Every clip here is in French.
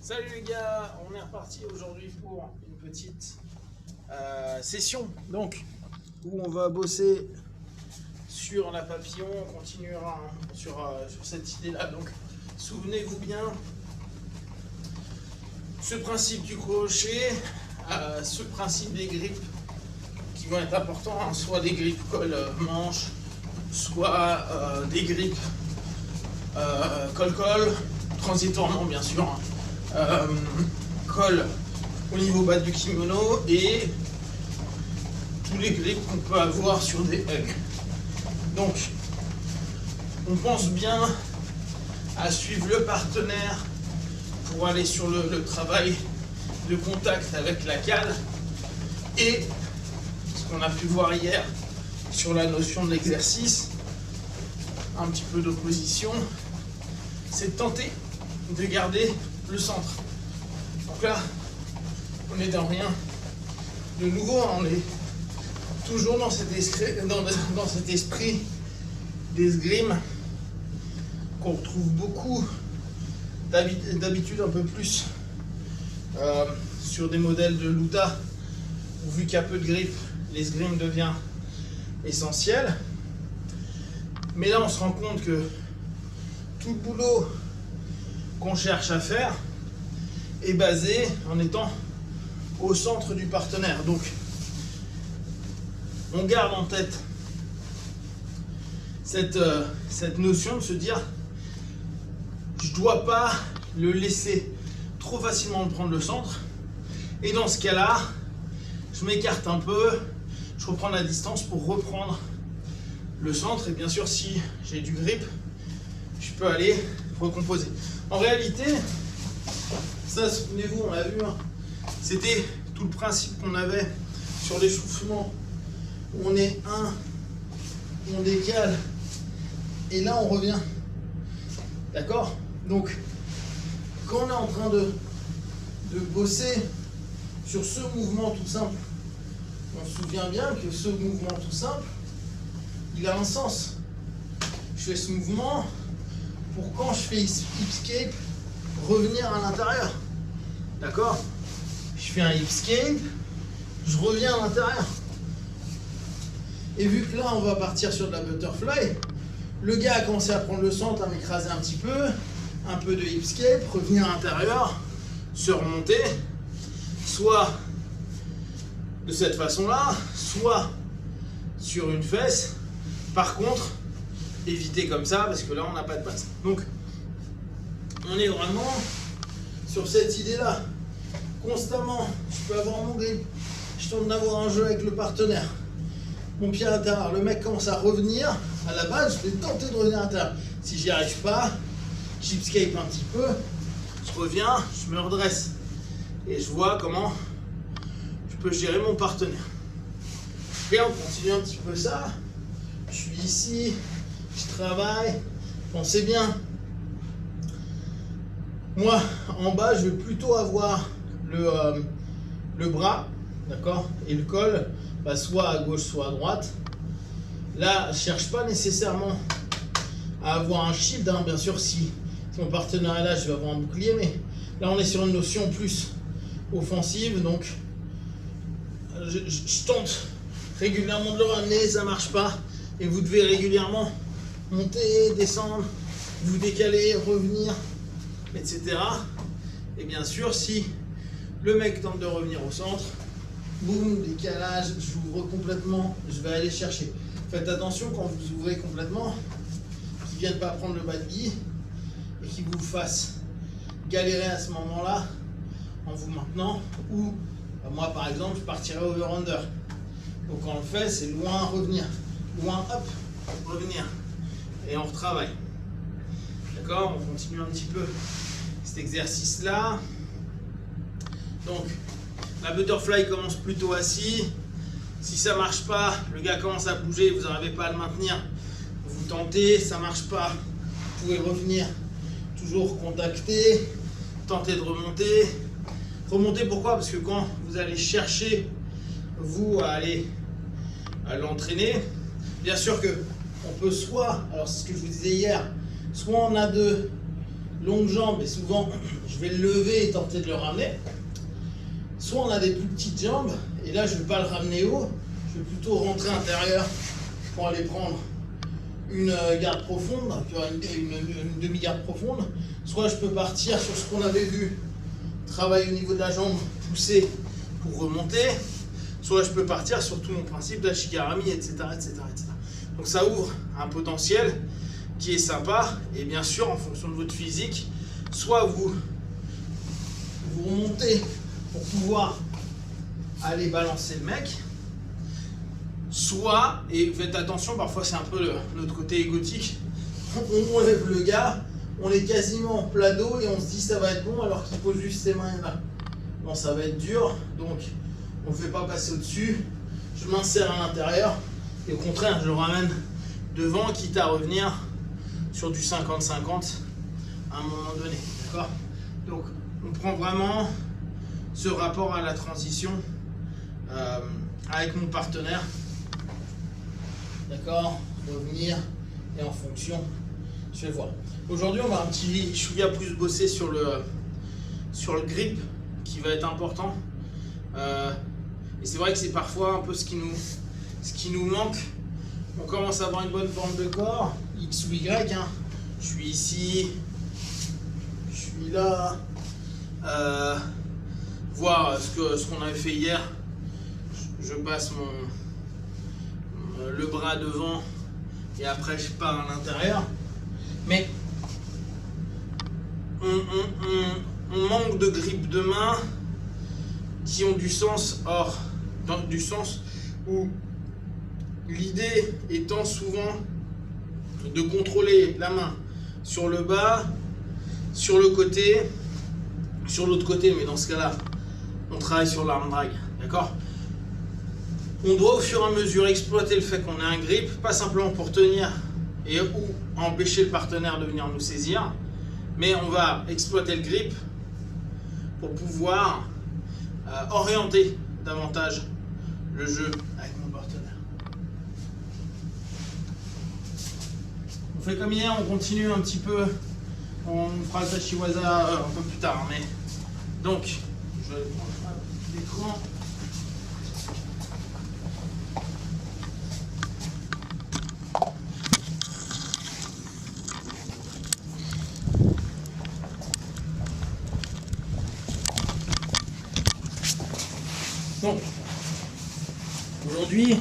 Salut les gars, on est reparti aujourd'hui pour une petite session donc où on va bosser sur la papillon. On continuera sur cette idée là. Donc souvenez-vous bien ce principe du crochet, ce principe des grippes qui vont être importants, hein, soit des grippes col manche, soit des grippes col-col, transitoirement bien sûr, hein. Col au niveau bas du kimono et tous les grips qu'on peut avoir sur des hugs. Donc on pense bien à suivre le partenaire pour aller sur le travail de contact avec la cale et ce qu'on a pu voir hier sur la notion de l'exercice, un petit peu d'opposition, c'est de tenter de garder le centre. Donc là, on est dans rien de nouveau, on est toujours dans cet esprit d'esgrime qu'on retrouve beaucoup d'habitude un peu plus sur des modèles de Luta, où vu qu'il y a peu de grip, l'esgrime devient essentiel. Mais là, on se rend compte que tout le boulot qu'on cherche à faire est basé en étant au centre du partenaire. Donc on garde en tête cette notion de se dire je dois pas le laisser trop facilement prendre le centre, et dans ce cas là je m'écarte un peu, je reprends la distance pour reprendre le centre, et bien sûr si j'ai du grip je peux aller recomposer. En réalité, ça, souvenez-vous, on l'a vu, hein, c'était tout le principe qu'on avait sur l'échauffement. On est on décale, et là on revient. D'accord? Donc, quand on est en train de bosser sur ce mouvement tout simple, on se souvient bien que ce mouvement tout simple, il a un sens. Je fais ce mouvement pour quand je fais hipscape, revenir à l'intérieur. D'accord? Je fais un hipscape, je reviens à l'intérieur. Et vu que là on va partir sur de la butterfly, le gars a commencé à prendre le centre, à m'écraser un petit peu, un peu de hipscape, revenir à l'intérieur, se remonter, soit de cette façon-là, soit sur une fesse. Par contre, éviter comme ça parce que là on n'a pas de base. Donc on est vraiment sur cette idée là constamment. Je peux avoir mon grip, je tente d'avoir un jeu avec le partenaire, mon pied à l'intérieur, le mec commence à revenir à la base, je vais tenter de revenir à l'intérieur. Si j'y arrive pas, j'escape un petit peu, je reviens, je me redresse et je vois comment je peux gérer mon partenaire. Et on continue un petit peu ça. Je suis ici, je travaille, pensez bien. Moi, en bas, je vais plutôt avoir le bras, d'accord, et le col, bah, soit à gauche, soit à droite. Là, je cherche pas nécessairement à avoir un shield, hein. Bien sûr, si mon partenaire est là, je vais avoir un bouclier, mais là, on est sur une notion plus offensive, donc je tente régulièrement de le ramener, ça marche pas, et vous devez régulièrement monter, descendre, vous décaler, revenir, etc. Et bien sûr, si le mec tente de revenir au centre, boum, décalage, j'ouvre complètement, je vais aller chercher. Faites attention quand vous ouvrez complètement, qu'ils ne viennent pas prendre le bas de gui et qu'ils vous fassent galérer à ce moment-là en vous maintenant, ou moi par exemple, je partirai over-under. Donc quand on le fait, c'est loin, revenir, loin, hop, revenir, et on retravaille. D'accord? On continue un petit peu cet exercice-là. Donc, la butterfly commence plutôt assis. Si ça ne marche pas, le gars commence à bouger, vous n'arrivez pas à le maintenir, vous tentez, ça ne marche pas, vous pouvez revenir, toujours contacter, tenter de remonter. Remonter pourquoi? Parce que quand vous allez chercher, vous, à aller à l'entraîner, bien sûr que on peut soit, alors c'est ce que je vous disais hier, soit on a de longue jambe et souvent je vais le lever et tenter de le ramener. Soit on a des plus petites jambes et là je ne vais pas le ramener haut, je vais plutôt rentrer intérieur pour aller prendre une garde profonde, une demi-garde profonde. Soit je peux partir sur ce qu'on avait vu, travailler au niveau de la jambe, pousser pour remonter. Soit je peux partir sur tout mon principe d'ashigarami, etc., etc., etc. Donc ça ouvre un potentiel qui est sympa. Et bien sûr, en fonction de votre physique, soit vous remontez pour pouvoir aller balancer le mec, soit, et faites attention, parfois c'est un peu notre côté égotique, on lève le gars, on est quasiment plat dos et on se dit ça va être bon alors qu'il pose juste ses mains là. Bon, ça va être dur, donc on ne le fait pas passer au-dessus, je m'insère à l'intérieur et au contraire je le ramène devant, quitte à revenir sur du 50-50 à un moment donné, d'accord? Donc on prend vraiment ce rapport à la transition avec mon partenaire, d'accord? Revenir et en fonction, je vais voir. Aujourd'hui on va un petit chouïa plus bosser sur le grip qui va être important. Et c'est vrai que c'est parfois un peu ce qui nous manque. On commence à avoir une bonne forme de corps, X ou Y, hein. Je suis ici, je suis là, voir ce qu'on avait fait hier, je passe le bras devant et après je pars à l'intérieur. Mais on manque de grippe de main qui ont du sens, dans du sens où l'idée étant souvent de contrôler la main sur le bas, sur le côté, sur l'autre côté, mais dans ce cas-là, on travaille sur l'arm drag, d'accord? On doit au fur et à mesure exploiter le fait qu'on ait un grip, pas simplement pour tenir et ou empêcher le partenaire de venir nous saisir, mais on va exploiter le grip pour pouvoir orienter davantage le jeu avec mon partenaire. On fait comme hier, on continue un petit peu, on fera le Tashiwaza un peu plus tard, mais donc je vais prendre l'écran. Donc, aujourd'hui,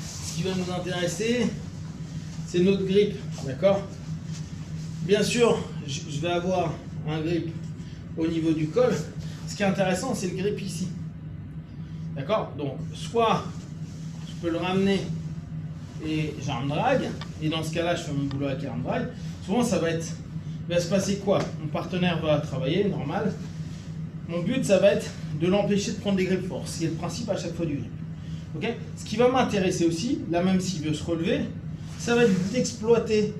ce qui va nous intéresser, c'est notre grip, d'accord? Bien sûr, je vais avoir un grip au niveau du col. Ce qui est intéressant, c'est le grip ici, d'accord? Donc, soit je peux le ramener et j'arm drag, et dans ce cas-là, je fais mon boulot avec arm drag. Souvent, il va se passer quoi? Mon partenaire va travailler, normal. Mon but, ça va être de l'empêcher de prendre des grips forts, c'est le principe à chaque fois du grip. Okay? Ce qui va m'intéresser aussi, là même s'il veut se relever, ça va être d'exploiter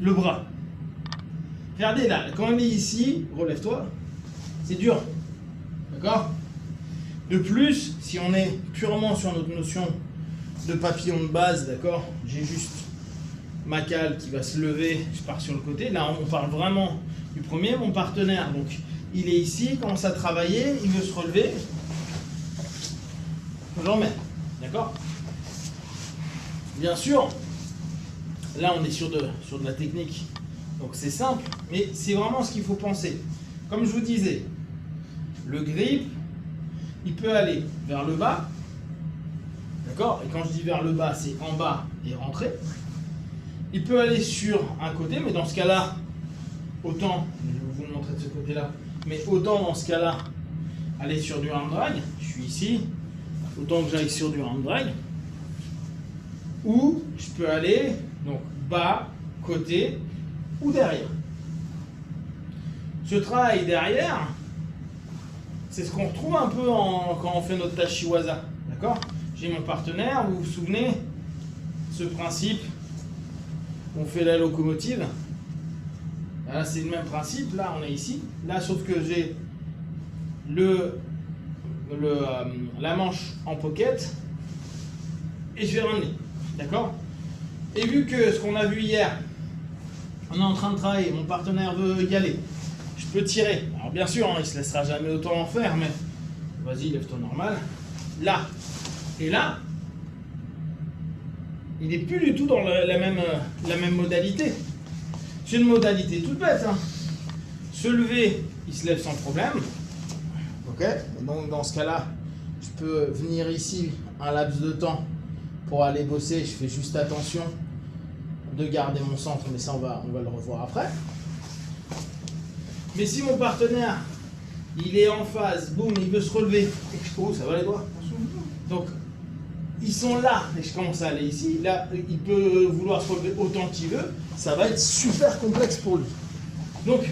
le bras. Regardez là, quand on est ici, relève-toi, c'est dur. D'accord? De plus, si on est purement sur notre notion de papillon de base, d'accord? J'ai juste ma cale qui va se lever, je pars sur le côté. Là, on parle vraiment du premier, mon partenaire. Donc, il est ici, il commence à travailler, il veut se relever. J'emmène, d'accord? Bien sûr, là on est sur de la technique, donc c'est simple, mais c'est vraiment ce qu'il faut penser. Comme je vous disais, le grip, il peut aller vers le bas, d'accord? Et quand je dis vers le bas, c'est en bas et rentrer. Il peut aller sur un côté, mais dans ce cas-là, autant, je vais vous le montrer de ce côté-là, mais autant dans ce cas-là, aller sur du arm drag, je suis ici, autant que j'aille sur du arm drag, ou je peux aller donc bas, côté ou derrière. Ce travail derrière, c'est ce qu'on retrouve un peu quand on fait notre Tashiwaza, d'accord? J'ai mon partenaire, vous vous souvenez, ce principe, on fait la locomotive. Là, c'est le même principe, là on est ici, là sauf que j'ai la manche en pocket et je vais ramener, d'accord? Et vu que ce qu'on a vu hier, On est en train de travailler, mon partenaire veut y aller. Je peux tirer. Alors bien sûr, hein, il ne se laissera jamais autant en faire, mais vas-y, lève-toi normal. Là et là, il n'est plus du tout dans la même modalité. C'est une modalité toute bête. Hein. Se lever, il se lève sans problème. Ok. Et donc dans ce cas-là, je peux venir ici un laps de temps pour aller bosser. Je fais juste attention de garder mon centre, mais ça on va le revoir après. Mais si mon partenaire, il est en phase, boum, il veut se relever, et que je trouve, ça va les doigts. Donc, ils sont là, et je commence à aller ici. Là, il peut vouloir se relever autant qu'il veut. Ça va être super complexe pour lui. Donc,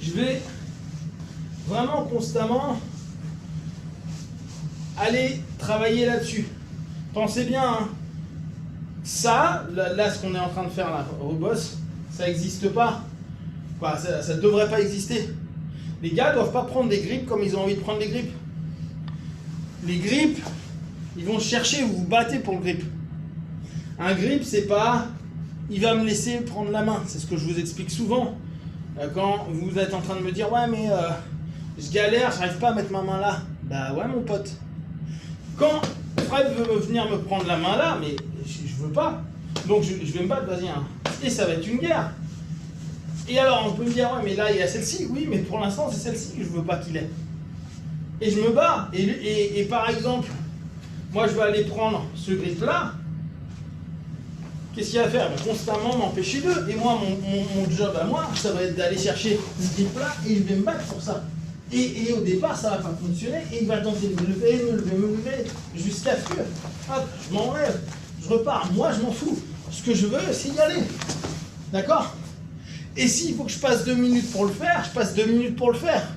je vais vraiment constamment aller travailler là-dessus. Pensez bien, hein, ça, là, ce qu'on est en train de faire là, au boss, ça n'existe pas. Quoi, ça ne devrait pas exister. Les gars ne doivent pas prendre des grippes comme ils ont envie de prendre des grippes. Les grippes, ils vont chercher, vous vous battez pour le grip. Un grip, c'est pas il va me laisser prendre la main. C'est ce que je vous explique souvent. Quand vous êtes en train de me dire ouais mais je galère, j'arrive pas à mettre ma main là. Bah ouais mon pote. Quand Fred veut venir me prendre la main là, mais je veux pas. Donc je vais me battre, vas-y. Hein. Et ça va être une guerre. Et alors on peut me dire ouais mais là il y a celle-ci, oui mais pour l'instant c'est celle-ci que je veux pas qu'il ait. Et je me bats. Et par exemple, moi je vais aller prendre ce grip là. Qu'est-ce qu'il y a à faire? Constamment m'empêcher d'eux. Et moi, mon job à moi, ça va être d'aller chercher ce grip là et je vais me battre pour ça. Et au départ, ça va pas fonctionner et il va tenter de me lever, jusqu'à fuir. Hop, je m'enlève, je repars. Moi, je m'en fous. Ce que je veux, c'est y aller. D'accord? Et s'il faut que je passe 2 minutes pour le faire, je passe 2 minutes pour le faire.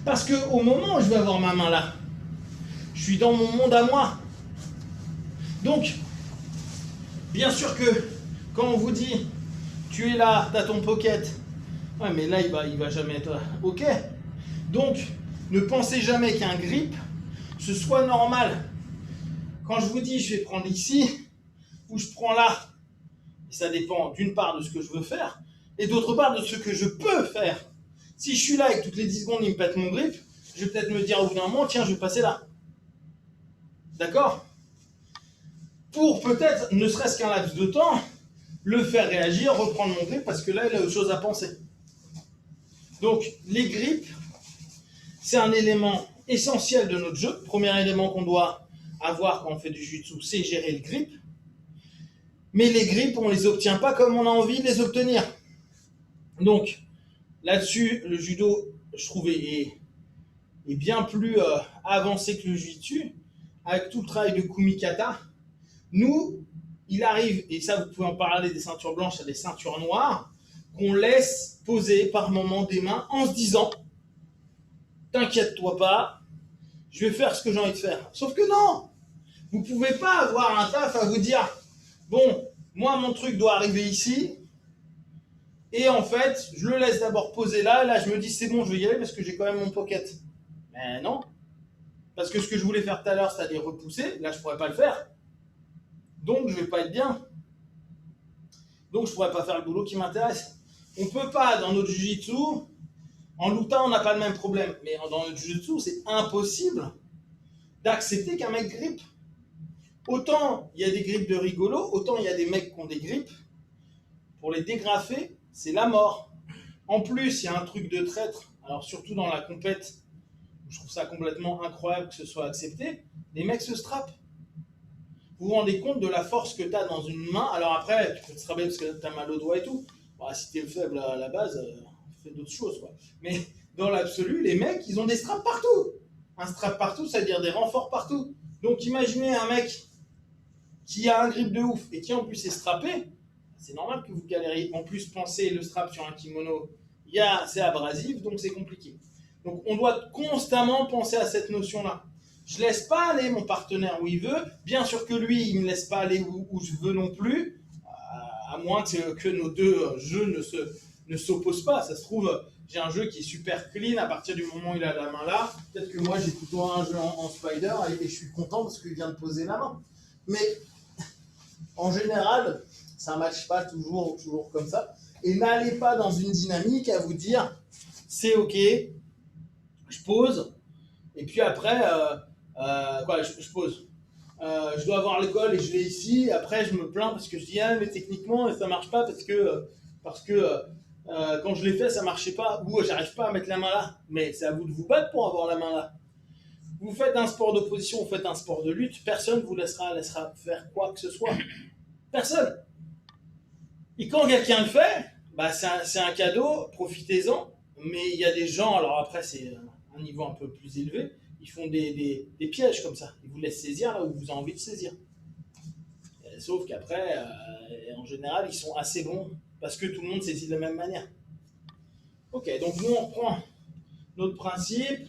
Parce qu'au moment où je vais avoir ma main là, je suis dans mon monde à moi. Donc, bien sûr que quand on vous dit tu es là, tu as ton pocket, ouais mais là il va jamais être ok. Donc ne pensez jamais qu'un grip ce soit normal. Quand je vous dis je vais prendre ici ou je prends là, ça dépend d'une part de ce que je veux faire et d'autre part de ce que je peux faire. Si je suis là et que toutes les 10 secondes il me pète mon grip, je vais peut-être me dire au bout d'un moment tiens je vais passer là. D'accord? Pour peut-être, ne serait-ce qu'un laps de temps, le faire réagir, reprendre mon grip, parce que là, il a autre chose à penser. Donc, les grips, c'est un élément essentiel de notre jeu. Premier élément qu'on doit avoir quand on fait du jiu-jitsu, c'est gérer le grip. Mais les grips, on ne les obtient pas comme on a envie de les obtenir. Donc, là-dessus, le judo, je trouve, est bien plus avancé que le jiu-jitsu, avec tout le travail de kumikata. Nous, il arrive, et ça vous pouvez en parler des ceintures blanches à des ceintures noires, qu'on laisse poser par moment des mains en se disant « T'inquiète-toi pas, je vais faire ce que j'ai envie de faire. » Sauf que non, vous ne pouvez pas avoir un taf à vous dire « Bon, moi mon truc doit arriver ici, et en fait, je le laisse d'abord poser là, et là je me dis c'est bon, je vais y aller parce que j'ai quand même mon pocket. » Mais non, parce que ce que je voulais faire tout à l'heure, c'est-à-dire repousser, là je ne pourrais pas le faire. Donc, je ne vais pas être bien. Donc, je ne pourrais pas faire le boulot qui m'intéresse. On ne peut pas, dans notre jiu-jitsu, en luta, on n'a pas le même problème. Mais dans notre jiu-jitsu, c'est impossible d'accepter qu'un mec grippe. Autant il y a des grippes de rigolo, autant il y a des mecs qui ont des grippes. Pour les dégrafer, c'est la mort. En plus, il y a un truc de traître. Alors, surtout dans la compète, je trouve ça complètement incroyable que ce soit accepté. Les mecs se strappent. Vous vous rendez compte de la force que tu as dans une main. Alors après, tu peux te strapper parce que tu as mal au doigt et tout. Bah, si tu es faible à la base, fais d'autres choses, quoi. Mais dans l'absolu, les mecs, ils ont des straps partout. Un strap partout, ça veut dire des renforts partout. Donc imaginez un mec qui a un grip de ouf et qui en plus est strappé. C'est normal que vous galériez. En plus, pensez le strap sur un kimono, c'est abrasif, donc c'est compliqué. Donc on doit constamment penser à cette notion-là. Je laisse pas aller mon partenaire où il veut. Bien sûr que lui, il me laisse pas aller où je veux non plus, à moins que nos deux jeux ne s'opposent pas. Ça se trouve, j'ai un jeu qui est super clean à partir du moment où il a la main là. Peut-être que moi, j'ai plutôt un jeu en spider et je suis content parce qu'il vient de poser la main. Mais en général, Ça ne matche pas toujours comme ça. Et n'allez pas dans une dynamique à vous dire, c'est ok, je pose, et puis après, je pose. Je dois avoir l'école et je l'ai ici. Après, je me plains parce que je dis, ah, mais techniquement, ça marche pas parce que quand je l'ai fait, ça marchait pas, ou j'arrive pas à mettre la main là. Mais c'est à vous de vous battre pour avoir la main là. Vous faites un sport d'opposition, vous faites un sport de lutte, personne ne vous laissera faire quoi que ce soit. Personne. Et quand quelqu'un le fait, bah c'est un cadeau, profitez-en. Mais il y a des gens, alors après c'est un niveau un peu plus élevé, ils font des pièges comme ça. Ils vous laissent saisir là où vous avez envie de saisir. Sauf qu'après, en général, ils sont assez bons parce que tout le monde saisit de la même manière. Ok, donc nous on reprend notre principe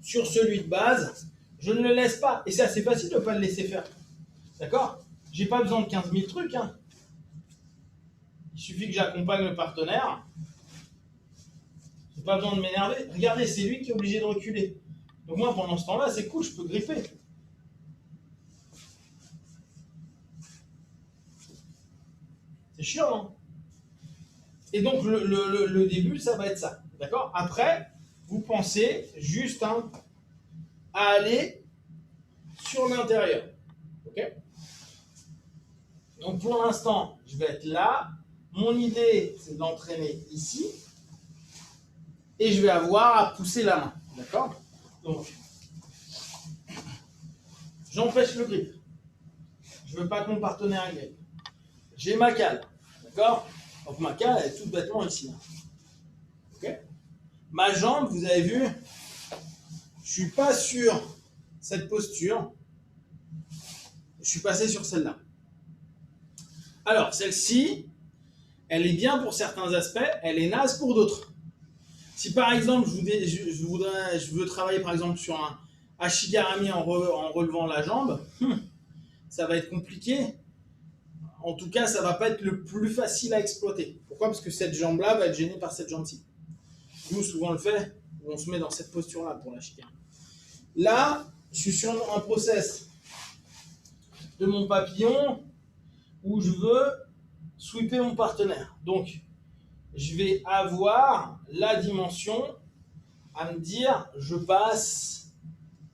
sur celui de base. Je ne le laisse pas. Et c'est assez facile de ne pas le laisser faire. D'accord ? J'ai pas besoin de 15 000 trucs. Hein. Il suffit que j'accompagne le partenaire. J'ai pas besoin de m'énerver. Regardez, c'est lui qui est obligé de reculer. Donc moi, pendant ce temps-là, c'est cool, je peux gripper. C'est chiant, hein. Et donc, le début, ça va être ça. D'accord ? Après, vous pensez juste à aller sur l'intérieur. Ok ? Donc, pour l'instant, je vais être là. Mon idée, c'est d'entraîner ici. Et je vais avoir à pousser la main. D'accord ? Donc, j'empêche le grip. Je ne veux pas que mon partenaire grippe. J'ai ma cale. D'accord ? Donc, ma cale, elle est tout bêtement ici. Ok ? Ma jambe, vous avez vu, je ne suis pas sur cette posture. Je suis passé sur celle-là. Alors, celle-ci, elle est bien pour certains aspects, elle est naze pour d'autres. Si par exemple, je veux travailler par exemple sur un Ashigarami en relevant la jambe, ça va être compliqué. En tout cas, ça ne va pas être le plus facile à exploiter. Pourquoi ? Parce que cette jambe-là va être gênée par cette jambe-ci. Nous, souvent, on le fait, on se met dans cette posture-là pour l'Ashigarami. Là, je suis sur un process de mon papillon où je veux sweeper mon partenaire. Donc, je vais avoir la dimension à me dire, je passe,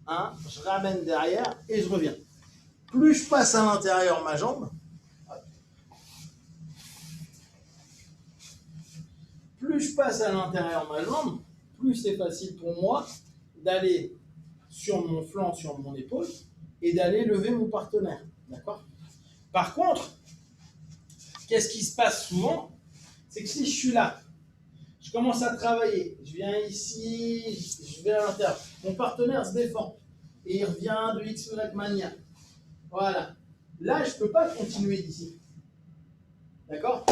je ramène derrière et je reviens. Plus je passe à l'intérieur ma jambe, plus c'est facile pour moi d'aller sur mon flanc, sur mon épaule et d'aller lever mon partenaire. D'accord ? Par contre, qu'est-ce qui se passe souvent ? C'est que si je suis là, je commence à travailler, je viens ici, je vais à l'intérieur, mon partenaire se défend et il revient de X ou Y manière. Voilà. Là, je ne peux pas continuer d'ici. D'accord ?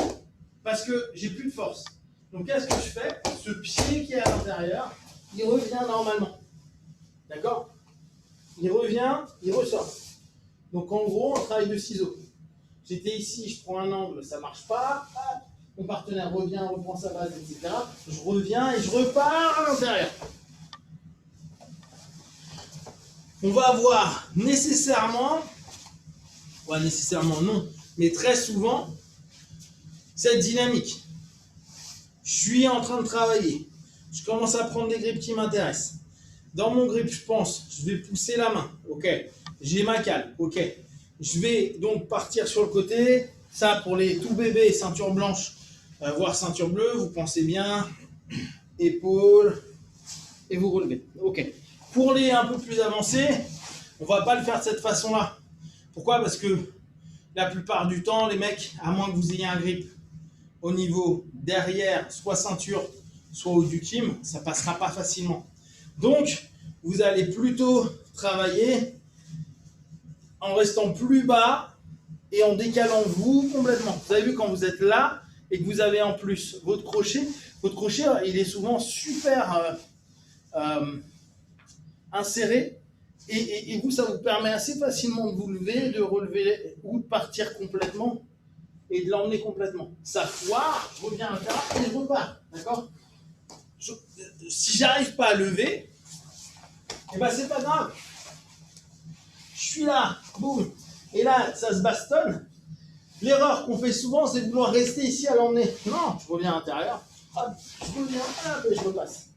Parce que j'ai plus de force. Donc, qu'est-ce que je fais ? Ce pied qui est à l'intérieur, il revient normalement. D'accord ? Il revient, il ressort. Donc, en gros, on travaille de ciseaux. J'étais ici, je prends un angle, ça ne marche pas. Mon partenaire revient, reprend sa base, etc. Je reviens et je repars à l'intérieur. On va avoir nécessairement non, mais très souvent, cette dynamique. Je suis en train de travailler. Je commence à prendre des grips qui m'intéressent. Dans mon grip, je pense, je vais pousser la main. Ok. J'ai ma cale. Ok. Je vais donc partir sur le côté. Ça, pour les tout bébés, ceinture blanche, voire ceinture bleue, vous pensez bien. Épaule. Et vous relevez. Ok. Pour les un peu plus avancés, on ne va pas le faire de cette façon-là. Pourquoi ? Parce que la plupart du temps, les mecs, à moins que vous ayez un grip au niveau derrière, soit ceinture, soit au du team, ça ne passera pas facilement. Donc, vous allez plutôt travailler en restant plus bas et en décalant vous complètement. Vous avez vu quand vous êtes là et que vous avez en plus votre crochet, il est souvent super inséré et vous, ça vous permet assez facilement de vous lever, de relever ou de partir complètement et de l'emmener complètement. Ça foire, je reviens à l'intérieur et je repars. D'accord ? Si j'arrive pas à lever, eh ben c'est pas grave. Je suis là, boum. Et là, ça se bastonne. L'erreur qu'on fait souvent, c'est de vouloir rester ici à l'emmener. Non, je reviens à l'intérieur. Hop, je reviens, hop, et je repasse.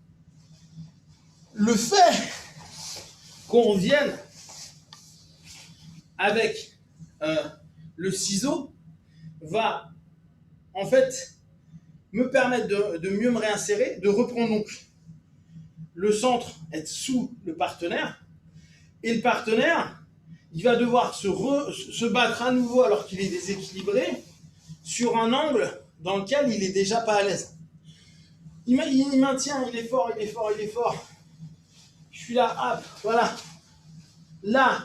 Le fait qu'on revienne avec le ciseau va en fait me permettre de mieux me réinsérer, de reprendre donc le centre, être sous le partenaire, et le partenaire, il va devoir se battre à nouveau alors qu'il est déséquilibré sur un angle dans lequel il est déjà pas à l'aise. Il maintient, il est fort, il est fort, il est fort. Je suis là, hop, voilà. Là,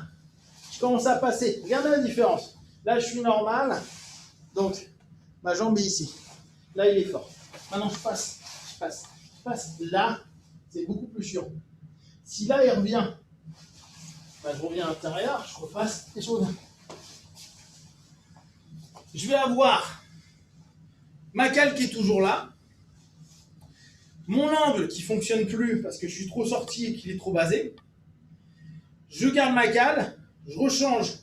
je commence à passer. Regardez la différence. Là, je suis normal. Donc, ma jambe est ici. Là, il est fort. Maintenant, je passe. Là, c'est beaucoup plus chiant. Si là, il revient, ben, je reviens à l'intérieur, je repasse et je reviens. Je vais avoir ma cale qui est toujours là. Mon angle qui ne fonctionne plus parce que je suis trop sorti et qu'il est trop basé. Je garde ma cale, je rechange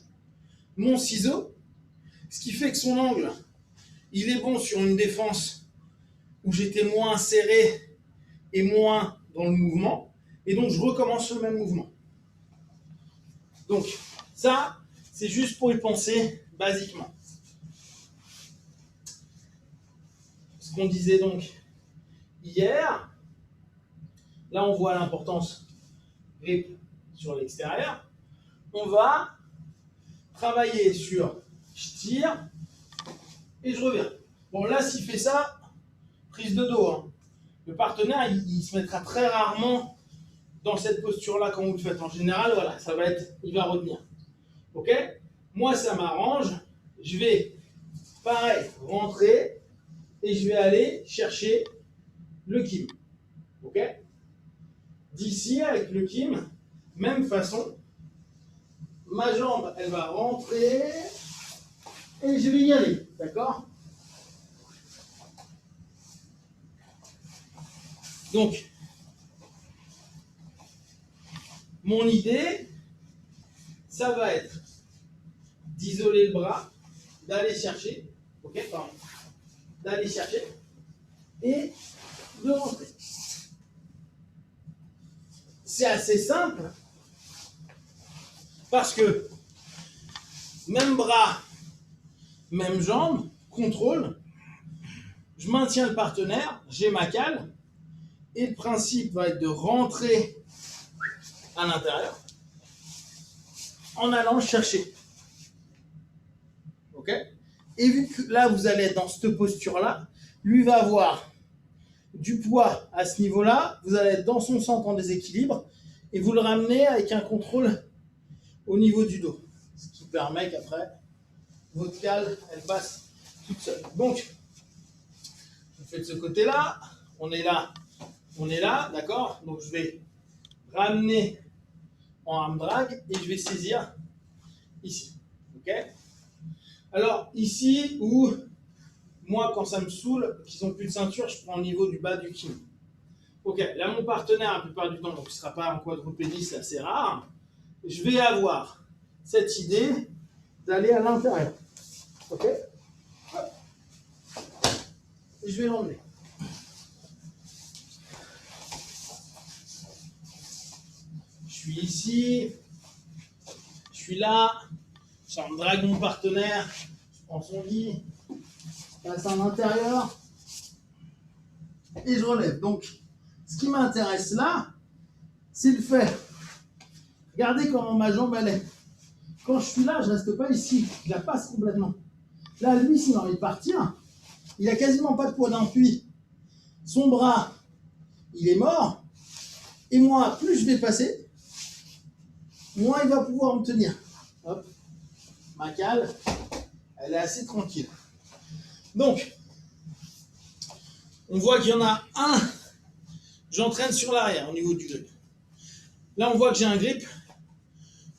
mon ciseau, ce qui fait que son angle, il est bon sur une défense où j'étais moins serré et moins dans le mouvement. Et donc, je recommence le même mouvement. Donc, ça, c'est juste pour y penser basiquement. Ce qu'on disait donc hier, là, on voit l'importance grip sur l'extérieur. On va travailler sur je tire et je reviens. Bon, là, s'il fait ça, prise de dos. Hein. Le partenaire, il se mettra très rarement dans cette posture-là quand vous le faites. En général, voilà, ça va être, il va retenir. Ok? Moi, ça m'arrange. Je vais, pareil, rentrer et je vais aller chercher le kim. Ok? D'ici, avec le kim, même façon, ma jambe, elle va rentrer et je vais y aller. D'accord? Donc, mon idée, ça va être d'isoler le bras, d'aller chercher, ok, pardon, d'aller chercher et de rentrer. C'est assez simple parce que même bras, même jambe, contrôle, je maintiens le partenaire, j'ai ma cale et le principe va être de rentrer à l'intérieur en allant chercher. Ok? Et vu que là, vous allez être dans cette posture-là, lui va avoir du poids à ce niveau-là, vous allez être dans son centre en déséquilibre et vous le ramenez avec un contrôle au niveau du dos. Ce qui permet qu'après, votre cale, elle passe toute seule. Donc, je fais de ce côté-là, on est là, d'accord? Donc, je vais ramener en arm drag et je vais saisir ici. Ok? Alors, ici où moi, quand ça me saoule, qu'ils n'ont plus de ceinture, je prends au niveau du bas du kim. Ok, là, mon partenaire, la plupart du temps, donc il ne sera pas en quadrupédie, c'est assez rare. Je vais avoir cette idée d'aller à l'intérieur. Ok? Et je vais l'emmener. Je suis ici. Je suis là. Je drague mon partenaire. Je prends son lit. Je passe à l'intérieur. Et je relève. Donc, ce qui m'intéresse là, c'est le fait. Regardez comment ma jambe elle est. Quand je suis là, je ne reste pas ici. Je la passe complètement. Là, lui, s'il a envie de partir, il n'a quasiment pas de poids d'appui. Son bras, il est mort. Et moi, plus je vais passer, moins il va pouvoir me tenir. Hop. Ma cale, elle est assez tranquille. Donc, on voit qu'il y en a un. J'entraîne sur l'arrière au niveau du grip. Là, on voit que j'ai un grip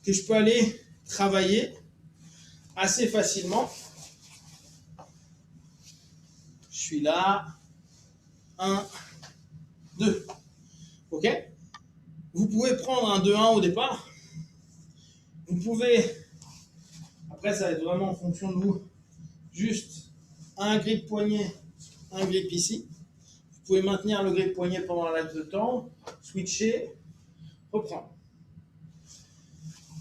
que je peux aller travailler assez facilement. Je suis là. 1, 2. Ok? Vous pouvez prendre un 2-1 au départ. Vous pouvez, après ça va être vraiment en fonction de vous, juste un grip poignet, un grip ici. Vous pouvez maintenir le grip poignet pendant un laps de temps, switcher, reprendre.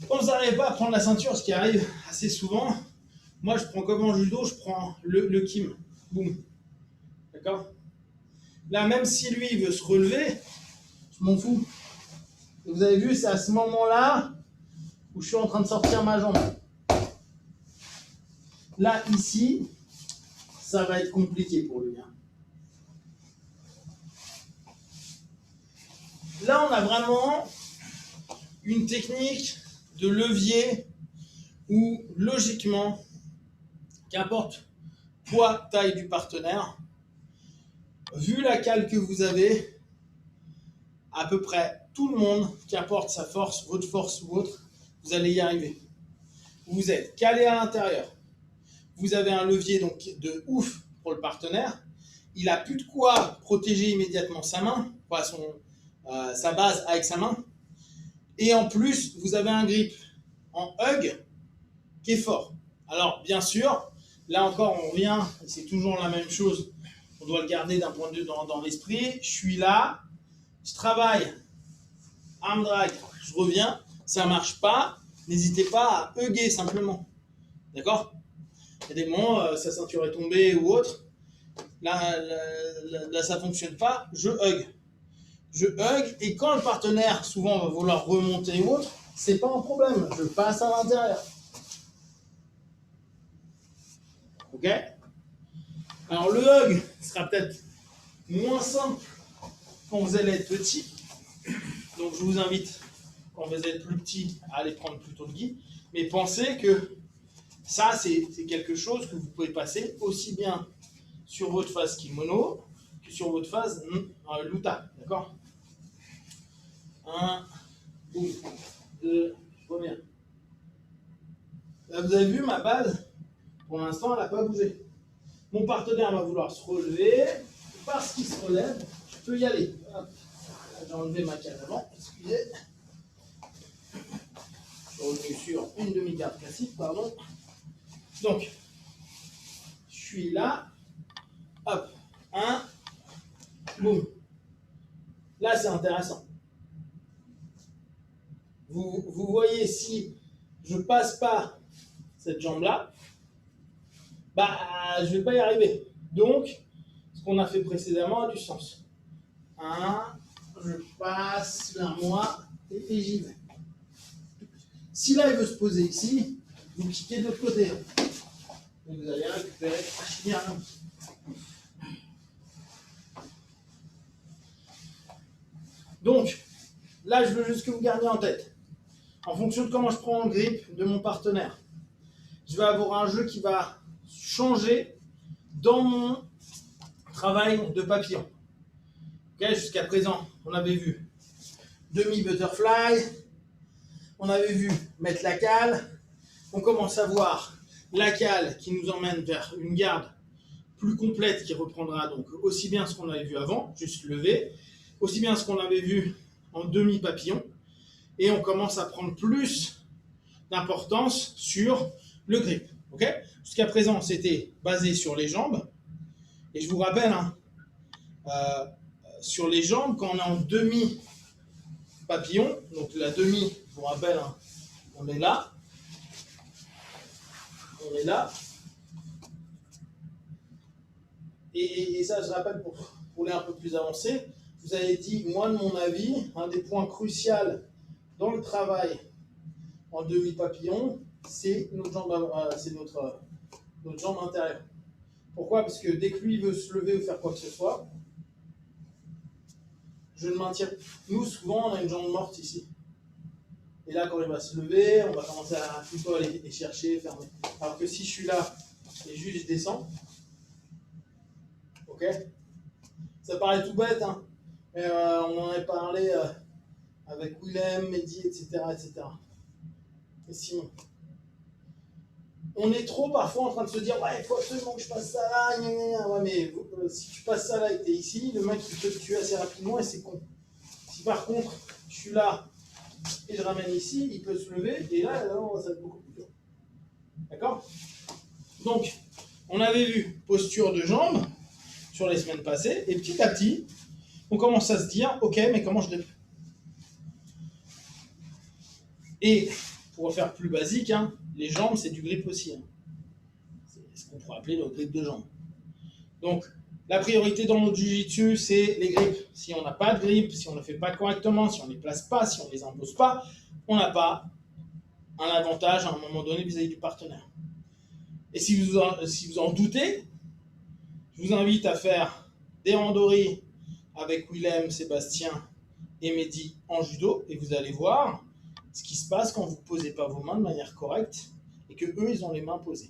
Quand vous n'arrivez pas à prendre la ceinture, ce qui arrive assez souvent, moi je prends comme en judo, je prends le kim. Boum. D'accord? Là, même si lui il veut se relever, je m'en fous. Et vous avez vu, c'est à ce moment-là où je suis en train de sortir ma jambe. Là, ici, ça va être compliqué pour lui. Là, on a vraiment une technique de levier où, logiquement, qu'importe poids, taille du partenaire, vu la cale que vous avez, à peu près tout le monde, qu'importe sa force, votre ou autre, vous allez y arriver. Vous êtes calé à l'intérieur. Vous avez un levier donc de ouf pour le partenaire. Il n'a plus de quoi protéger immédiatement sa main, sa base avec sa main. Et en plus, vous avez un grip en hug qui est fort. Alors, bien sûr, là encore, on revient, c'est toujours la même chose. On doit le garder d'un point de vue dans l'esprit. Je suis là, je travaille, arm drag, je reviens, ça ne marche pas. N'hésitez pas à hugger simplement. D'accord? Il y a des moments, sa ceinture est tombée ou autre. Là, ça ne fonctionne pas. Je hug. Je hug. Et quand le partenaire, souvent, va vouloir remonter ou autre, c'est pas un problème. Je passe à l'intérieur. Ok? Alors, le hug sera peut-être moins simple quand vous allez être petit. Donc, je vous invite, quand vous êtes plus petit, à aller prendre plutôt le gi. Mais pensez que ça, c'est quelque chose que vous pouvez passer aussi bien sur votre phase kimono que sur votre phase luta. D'accord? 1, boum, 2, je reviens. Là, vous avez vu, ma base, pour l'instant, elle n'a pas bougé. Mon partenaire va vouloir se relever. Parce qu'il se relève, je peux y aller. J'ai enlevé ma cale avant, excusez. Je suis revenu sur une demi-garde classique, pardon. Donc, je suis là. Hop, 1, boum. Là, c'est intéressant. Vous voyez, si je ne passe pas cette jambe-là, bah, je ne vais pas y arriver. Donc, ce qu'on a fait précédemment a du sens. 1, je passe vers moi et j'y vais. Si là, il veut se poser ici, vous kickez de l'autre côté. Et vous allez récupérer bien. Donc, là, je veux juste que vous gardiez en tête, en fonction de comment je prends le grip de mon partenaire, je vais avoir un jeu qui va changer dans mon travail de papillon. Okay, jusqu'à présent, on avait vu demi-butterfly, on avait vu mettre la cale, on commence à voir la cale qui nous emmène vers une garde plus complète qui reprendra donc aussi bien ce qu'on avait vu avant, juste lever, aussi bien ce qu'on avait vu en demi-papillon, et on commence à prendre plus d'importance sur le grip. Okay, jusqu'à présent, c'était basé sur les jambes, et je vous rappelle, sur les jambes, quand on est en demi-papillon, donc la demi, je vous rappelle, on est là, et ça, je rappelle, pour les un peu plus avancés, je vous avais dit, moi, de mon avis, un des points cruciaux dans le travail en demi-papillon, c'est notre jambe intérieure. Pourquoi? Parce que dès que lui veut se lever ou faire quoi que ce soit, je le maintiens. Nous, souvent, on a une jambe morte ici. Et là, quand il va se lever, on va commencer à plutôt aller chercher, fermer. Alors que si je suis là et juste je descends, ok? Ça paraît tout bête, hein, mais on en avait parlé avec Willem, Mehdi, etc., etc. Et Simon. On est trop parfois en train de se dire, ouais, il faut absolument que je passe ça là, gna, gna, gna. Ouais, mais si tu passes ça là et que tu es ici, le mec il peut te tuer assez rapidement et c'est con. Si par contre, je suis là et je ramène ici, il peut se lever et là, ça va être beaucoup plus dur. D'accord? Donc, on avait vu posture de jambes sur les semaines passées, et petit à petit, on commence à se dire, ok, mais comment je grip? Et pour faire plus basique, hein, les jambes, c'est du grip aussi. Hein. C'est ce qu'on pourrait appeler le grip de jambes. Donc, la priorité dans notre jiu-jitsu, c'est les grips. Si on n'a pas de grip, si on ne fait pas correctement, si on ne les place pas, si on ne les impose pas, on n'a pas un avantage à un moment donné vis-à-vis du partenaire. Et si vous en doutez, je vous invite à faire des randonnées avec Willem, Sébastien et Mehdi en judo, et vous allez voir ce qui se passe quand vous ne posez pas vos mains de manière correcte et que eux, ils ont les mains posées.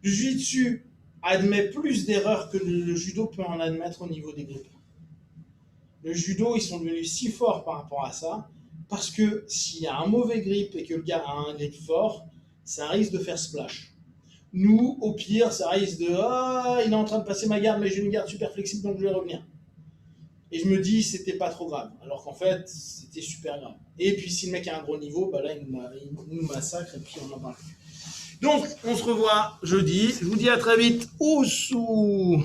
Le jiu-jitsu admet plus d'erreurs que le judo peut en admettre au niveau des grips. Le judo, ils sont devenus si forts par rapport à ça, parce que s'il y a un mauvais grip et que le gars a un grip fort, ça risque de faire splash. Nous, au pire, ça risque de « Ah, il est en train de passer ma garde, mais j'ai une garde super flexible, donc je vais revenir. » Et je me dis, c'était pas trop grave, alors qu'en fait, c'était super grave. Et puis, si le mec a un gros niveau, bah là, il nous massacre, et puis on en parle plus. Donc, on se revoit jeudi. Je vous dis à très vite. Oussou!